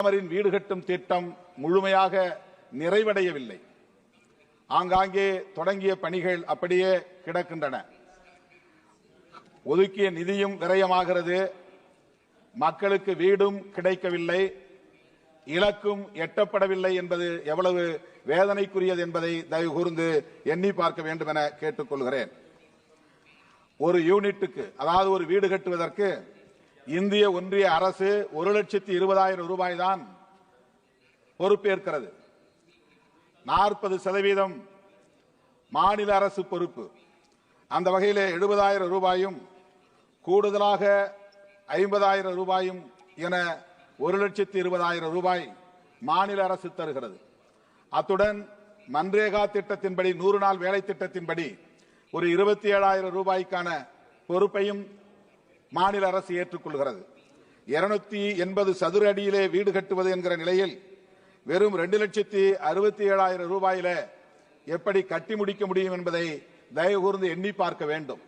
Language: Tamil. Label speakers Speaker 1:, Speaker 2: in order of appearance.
Speaker 1: பிரதமரின் வீடு கட்டும் திட்டம் முழுமையாக நிறைவடையவில்லை. ஆங்காங்கே தொடங்கிய பணிகள் அப்படியே கிடக்கின்றன. ஒதுக்கிய நிதியும் விரயமாகிறது. மக்களுக்கு வீடும் கிடைக்கவில்லை, இலக்கும் எட்டப்படவில்லை என்பது எவ்வளவு வேதனைக்குரியது என்பதை தயவு கூர்ந்து எண்ணி பார்க்க வேண்டும் என கேட்டுக்கொள்கிறேன். ஒரு யூனிட்டுக்கு, அதாவது ஒரு வீடு கட்டுவதற்கு இந்திய ஒன்றிய அரசு 1,20,000 ரூபாய் தான் பொறுப்பேற்கிறது. 40% மாநில அரசு பொறுப்பு. அந்த வகையிலே 70,000 ரூபாயும் கூடுதலாக 50,000 ரூபாயும் என 1,20,000 ரூபாய் மாநில அரசு தருகிறது. அத்துடன் மன்ரேகா திட்டத்தின்படி 100 நாள் வேலை திட்டத்தின்படி ஒரு 27,000 ரூபாய்க்கான பொறுப்பையும் மாநில அரசு ஏற்றுக்கொள்கிறது. 280 சதுர அடியிலே வீடு கட்டுவது என்கிற நிலையில் வெறும் 2,67,000 ரூபாயில எப்படி கட்டி முடிக்க முடியும் என்பதை தயவு கூர்ந்து எண்ணி பார்க்க வேண்டும்.